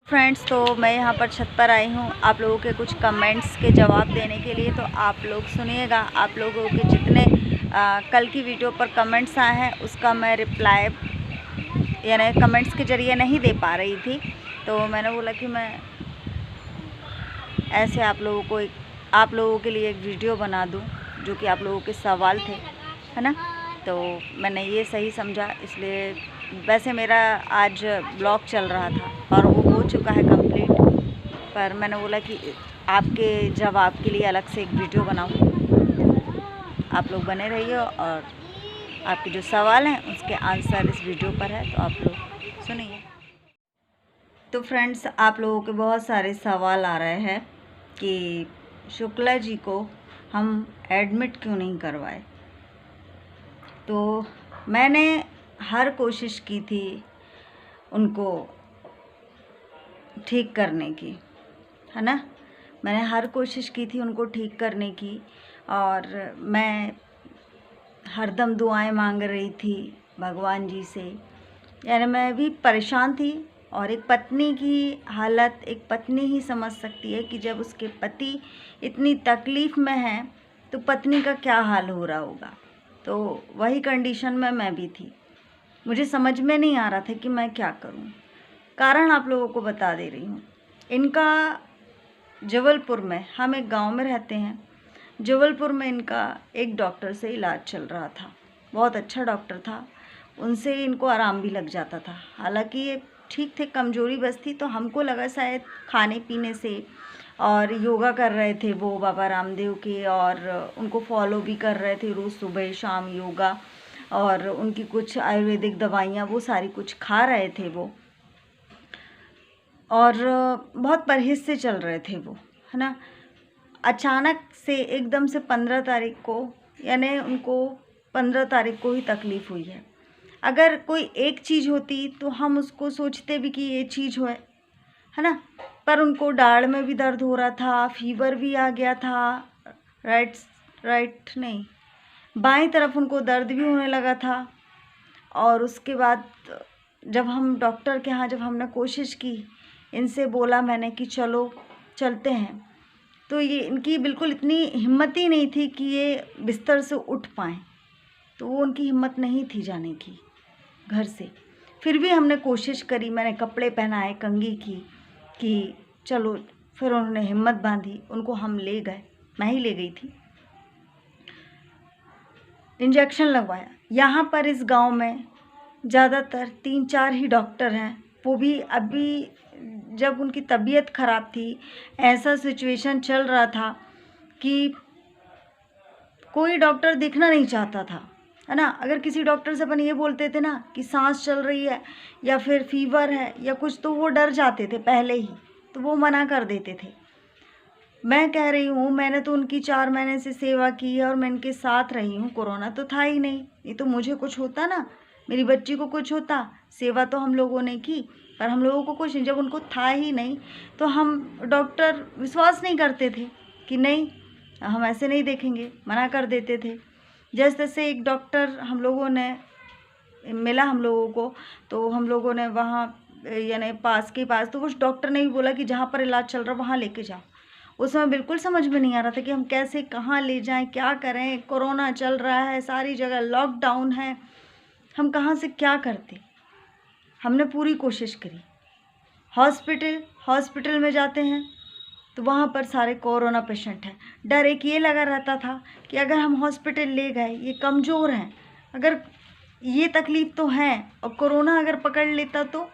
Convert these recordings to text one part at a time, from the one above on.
Friends, तो मैं यहाँ पर छत पर आई हूँ आप लोगों के कुछ कमेंट्स के जवाब देने के लिए। तो आप लोग सुनिएगा। आप लोगों के जितने कल की वीडियो पर कमेंट्स आए हैं उसका मैं रिप्लाई यानी कमेंट्स के ज़रिए नहीं दे पा रही थी, तो मैंने बोला कि मैं ऐसे आप लोगों के लिए एक वीडियो बना दूँ जो कि आप लोगों के सवाल थे, है ना। तो मैंने ये सही समझा, इसलिए वैसे मेरा आज ब्लॉग चल रहा था और वो हो चुका है कंप्लीट, पर मैंने बोला कि आपके जवाब के लिए अलग से एक वीडियो बनाऊँ। आप लोग बने रहिए और आपके जो सवाल हैं उसके आंसर इस वीडियो पर है, तो आप लोग सुनिए। तो फ्रेंड्स, आप लोगों के बहुत सारे सवाल आ रहे हैं कि शुक्ला जी को हम एडमिट क्यों नहीं करवाए। तो मैंने हर कोशिश की थी उनको ठीक करने की, है ना। मैंने हर कोशिश की थी उनको ठीक करने की और मैं हरदम दुआएं मांग रही थी भगवान जी से। यानी मैं भी परेशान थी और एक पत्नी की हालत एक पत्नी ही समझ सकती है कि जब उसके पति इतनी तकलीफ़ में है तो पत्नी का क्या हाल हो रहा होगा। तो वही कंडीशन में मैं भी थी। मुझे समझ में नहीं आ रहा था कि मैं क्या करूं। कारण आप लोगों को बता दे रही हूँ। इनका जबलपुर में, हम एक गांव में रहते हैं, जबलपुर में इनका एक डॉक्टर से इलाज चल रहा था। बहुत अच्छा डॉक्टर था, उनसे इनको आराम भी लग जाता था। हालांकि ये ठीक थे, कमज़ोरी बस थी, तो हमको लगा शायद खाने पीने से, और योगा कर रहे थे वो बाबा रामदेव के, और उनको फॉलो भी कर रहे थे रोज़ सुबह शाम योगा, और उनकी कुछ आयुर्वेदिक दवाइयाँ वो सारी कुछ खा रहे थे वो, और बहुत परहेज से चल रहे थे वो, है ना। अचानक से एकदम से 15 तारीख को, यानी उनको 15 तारीख को ही तकलीफ़ हुई है। अगर कोई एक चीज़ होती तो हम उसको सोचते भी कि ये चीज़ है ना। पर उनको दाढ़ में भी दर्द हो रहा था, फीवर भी आ गया था, राइट नहीं, बाईं तरफ उनको दर्द भी होने लगा था। और उसके बाद जब हम डॉक्टर के यहाँ जब हमने कोशिश की, इनसे बोला मैंने कि चलो चलते हैं, तो ये इनकी बिल्कुल इतनी हिम्मत ही नहीं थी कि ये बिस्तर से उठ पाएँ। तो वो उनकी हिम्मत नहीं थी जाने की घर से। फिर भी हमने कोशिश करी, मैंने कपड़े पहनाए, कंघी की कि चलो। फिर उन्होंने हिम्मत बांधी, उनको हम ले गए, मैं ही ले गई थी। इंजेक्शन लगवाया। यहाँ पर इस गांव में ज़्यादातर 3-4 ही डॉक्टर हैं, वो भी अभी जब उनकी तबीयत ख़राब थी, ऐसा सिचुएशन चल रहा था कि कोई डॉक्टर दिखना नहीं चाहता था, है ना। अगर किसी डॉक्टर से अपन ये बोलते थे ना कि सांस चल रही है या फिर फीवर है या कुछ, तो वो डर जाते थे पहले ही, तो वो मना कर देते थे। मैं कह रही हूँ, मैंने तो उनकी 4 महीने से सेवा की है और मैं इनके साथ रही हूँ। कोरोना तो था ही नहीं, ये तो मुझे कुछ होता ना, मेरी बच्ची को कुछ होता, सेवा तो हम लोगों ने की, पर हम लोगों को कुछ नहीं। जब उनको था ही नहीं तो हम डॉक्टर विश्वास नहीं करते थे कि नहीं, हम ऐसे नहीं देखेंगे, मना कर देते थे। जैसे तैसे एक डॉक्टर हम लोगों ने मिला हम लोगों को, तो हम लोगों ने वहाँ यानी पास के पास, तो उस डॉक्टर ने भी बोला कि जहाँ पर इलाज चल रहा है वहाँ लेके जाओ। उस समय बिल्कुल समझ में नहीं आ रहा था कि हम कैसे कहाँ ले जाएं, क्या करें। कोरोना चल रहा है, सारी जगह लॉकडाउन है, हम कहाँ से क्या करते। हमने पूरी कोशिश करी। हॉस्पिटल में जाते हैं तो वहाँ पर सारे कोरोना पेशेंट हैं। डर एक ये लगा रहता था कि अगर हम हॉस्पिटल ले गए, ये कमज़ोर हैं, अगर ये तकलीफ़ तो है और कोरोना अगर पकड़ लेता तो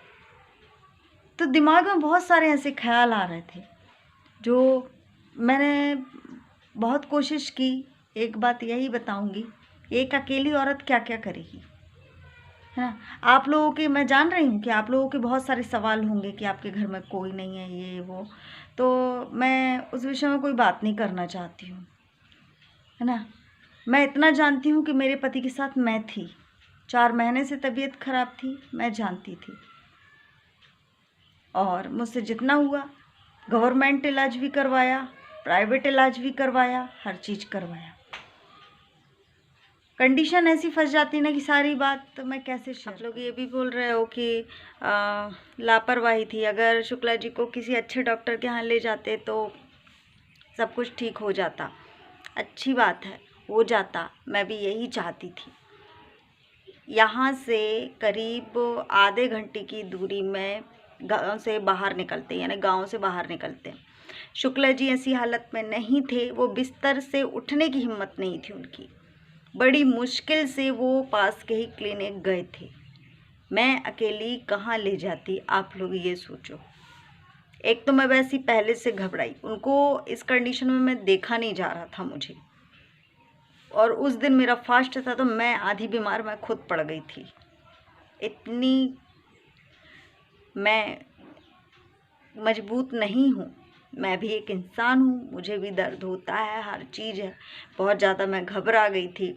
दिमाग में बहुत सारे ऐसे ख्याल आ रहे थे, जो मैंने बहुत कोशिश की। एक बात यही बताऊंगी, एक अकेली औरत क्या क्या करेगी, है ना। आप लोगों के, मैं जान रही हूँ कि आप लोगों के बहुत सारे सवाल होंगे कि आपके घर में कोई नहीं है, ये वो, तो मैं उस विषय में कोई बात नहीं करना चाहती हूँ, है ना। मैं इतना जानती हूँ कि मेरे पति के साथ मैं थी, 4 महीने से तबीयत खराब थी, मैं जानती थी, और मुझसे जितना हुआ गवर्नमेंट इलाज भी करवाया, प्राइवेट इलाज भी करवाया, हर चीज़ करवाया। कंडीशन ऐसी फंस जाती ना कि सारी बात तो मैं कैसे शेयर। आप लोग ये भी बोल रहे हो कि लापरवाही थी, अगर शुक्ला जी को किसी अच्छे डॉक्टर के यहाँ ले जाते तो सब कुछ ठीक हो जाता। अच्छी बात है, हो जाता, मैं भी यही चाहती थी। यहाँ से करीब आधे घंटे की दूरी में गांव से बाहर निकलते, यानी गांव से बाहर निकलते शुक्ला जी ऐसी हालत में नहीं थे, वो बिस्तर से उठने की हिम्मत नहीं थी उनकी। बड़ी मुश्किल से वो पास के ही क्लिनिक गए थे। मैं अकेली कहाँ ले जाती, आप लोग ये सोचो। एक तो मैं वैसी पहले से घबराई, उनको इस कंडीशन में मैं देखा नहीं जा रहा था मुझे, और उस दिन मेरा फास्ट था तो मैं आधी बीमार मैं खुद पड़ गई थी। इतनी मैं मजबूत नहीं हूँ, मैं भी एक इंसान हूँ, मुझे भी दर्द होता है, हर चीज़ है। बहुत ज़्यादा मैं घबरा गई थी,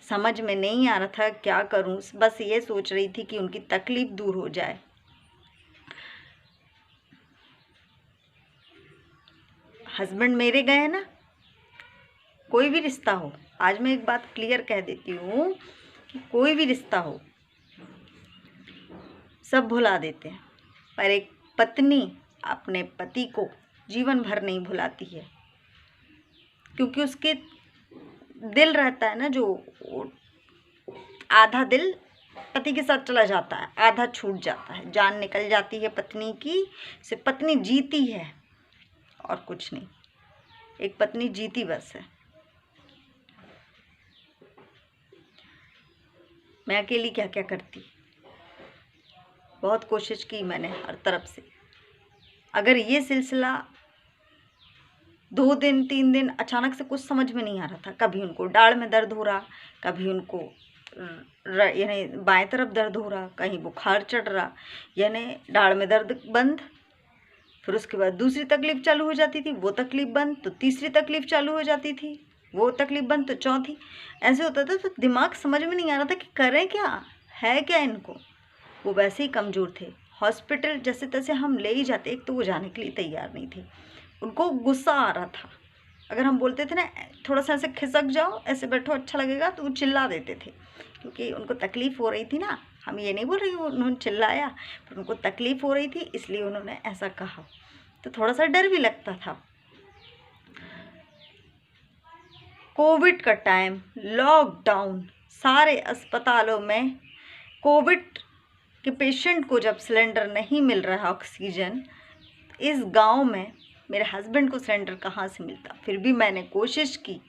समझ में नहीं आ रहा था क्या करूँ, बस ये सोच रही थी कि उनकी तकलीफ़ दूर हो जाए। हस्बैंड मेरे गए हैं ना, कोई भी रिश्ता हो, आज मैं एक बात क्लियर कह देती हूँ कि कोई भी रिश्ता हो सब भुला देते हैं, पर एक पत्नी अपने पति को जीवन भर नहीं भुलाती है, क्योंकि उसके दिल रहता है ना, जो आधा दिल पति के साथ चला जाता है, आधा छूट जाता है, जान निकल जाती है पत्नी की, सिर्फ पत्नी जीती है और कुछ नहीं। एक पत्नी जीती बस है। मैं अकेली क्या क्या करती, बहुत कोशिश की मैंने हर तरफ से। अगर ये सिलसिला 2 दिन 3 दिन अचानक से कुछ समझ में नहीं आ रहा था, कभी उनको डाढ़ में दर्द हो रहा, कभी उनको यानी बाएं तरफ दर्द हो रहा, कहीं बुखार चढ़ रहा, यानी डाढ़ में दर्द बंद, फिर उसके बाद दूसरी तकलीफ़ चालू हो जाती थी, वो तकलीफ़ बंद, तो तीसरी तकलीफ़ चालू हो जाती थी, वो तकलीफ़ बंद, तो चौथी। ऐसे होता था तो दिमाग समझ में नहीं आ रहा था कि करें क्या, है क्या इनको। वो वैसे ही कमज़ोर थे, हॉस्पिटल जैसे तैसे हम ले ही जाते, एक तो वो जाने के लिए तैयार नहीं थे, उनको गुस्सा आ रहा था। अगर हम बोलते थे ना थोड़ा सा ऐसे खिसक जाओ, ऐसे बैठो अच्छा लगेगा, तो वो चिल्ला देते थे, क्योंकि उनको तकलीफ़ हो रही थी ना। हम ये नहीं बोल रहे कि उन्होंने चिल्लाया, पर उनको तकलीफ़ हो रही थी इसलिए उन्होंने ऐसा कहा, तो थोड़ा सा डर भी लगता था। कोविड का टाइम, लॉकडाउन, सारे अस्पतालों में कोविड के पेशेंट को जब सिलेंडर नहीं मिल रहा ऑक्सीजन, इस गांव में मेरे हस्बैंड को सिलेंडर कहाँ से मिलता। फिर भी मैंने कोशिश की,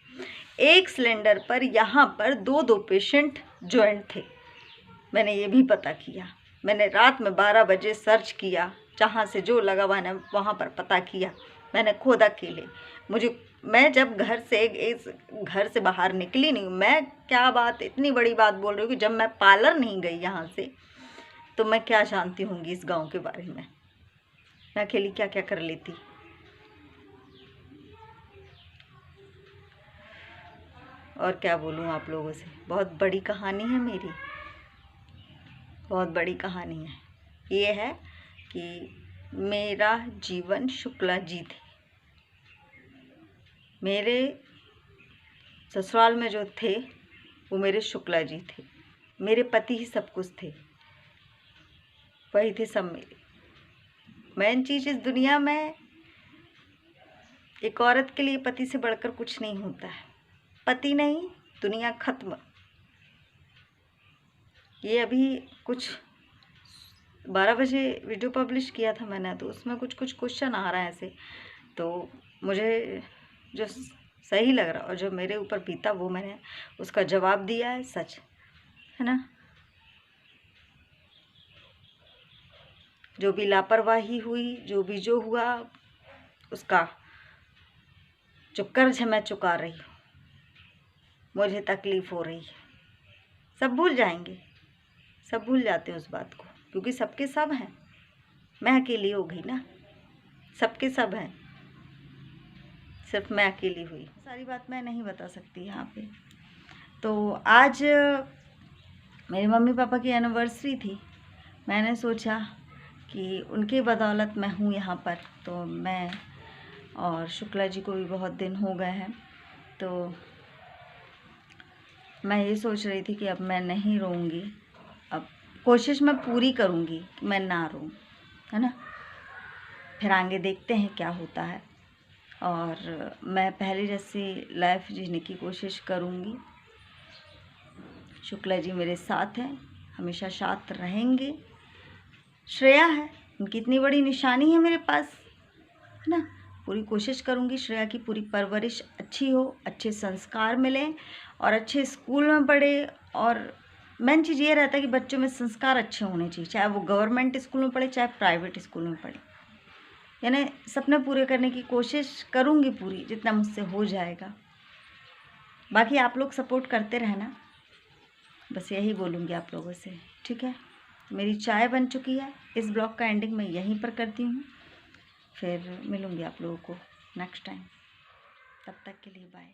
एक सिलेंडर पर यहाँ पर 2-2 पेशेंट जॉइंट थे। मैंने ये भी पता किया, मैंने रात में 12 बजे सर्च किया, जहाँ से जो लगा मैंने वहाँ पर पता किया, मैंने खुद अकेले। मैं जब घर से बाहर निकली नहीं, मैं क्या बात, इतनी बड़ी बात बोल रही हूँ कि जब मैं पार्लर नहीं गई यहाँ से, तो मैं क्या जानती होंगी इस गांव के बारे में। मैं अकेली क्या क्या कर लेती। और क्या बोलूँ आप लोगों से, बहुत बड़ी कहानी है मेरी, बहुत बड़ी कहानी है। ये है कि मेरा जीवन शुक्ला जी थे, मेरे ससुराल में जो थे वो मेरे शुक्ला जी थे, मेरे पति ही सब कुछ थे, वही थे सब मेरे। मेन चीज़ इस दुनिया में एक औरत के लिए पति से बढ़कर कुछ नहीं होता है। पति नहीं, दुनिया खत्म। ये अभी कुछ 12 बजे वीडियो पब्लिश किया था मैंने, तो उसमें कुछ क्वेश्चन आ रहा है ऐसे, तो मुझे जो सही लग रहा और जो मेरे ऊपर बीता वो मैंने उसका जवाब दिया है, सच है ना। जो भी लापरवाही हुई, जो हुआ, उसका जो कर्ज है मैं चुका रही हूँ। मुझे तकलीफ़ हो रही है, सब भूल जाएंगे, सब भूल जाते हैं उस बात को, क्योंकि सबके सब हैं, मैं अकेली हो गई ना। सबके सब हैं, सिर्फ मैं अकेली हुई। सारी बात मैं नहीं बता सकती यहाँ पे। तो आज मेरे मम्मी पापा की एनिवर्सरी थी, मैंने सोचा कि उनके बदौलत मैं हूँ यहाँ पर, तो मैं और शुक्ला जी को भी बहुत दिन हो गए हैं, तो मैं ये सोच रही थी कि अब मैं नहीं रोऊंगी, अब कोशिश मैं पूरी करूंगी कि मैं ना रोऊं, है ना। फिर आगे देखते हैं क्या होता है, और मैं पहले जैसी लाइफ जीने की कोशिश करूंगी। शुक्ला जी मेरे साथ हैं, हमेशा साथ रहेंगे। श्रेया है, उनकी इतनी बड़ी निशानी है मेरे पास, है ना। पूरी कोशिश करूँगी श्रेया की पूरी परवरिश अच्छी हो, अच्छे संस्कार मिलें और अच्छे स्कूल में पढ़े। और मेन चीज़ ये रहता है कि बच्चों में संस्कार अच्छे होने चाहिए, चाहे वो गवर्नमेंट स्कूल में पढ़े चाहे प्राइवेट स्कूल में पढ़े। यानी सपने पूरे करने की कोशिश करूँगी पूरी, जितना मुझसे हो जाएगा। बाकी आप लोग सपोर्ट करते रहना, बस यही बोलूँगी आप लोगों से, ठीक है। मेरी चाय बन चुकी है, इस ब्लॉग का एंडिंग मैं यहीं पर करती हूँ। फिर मिलूँगी आप लोगों को नेक्स्ट टाइम, तब तक के लिए बाय।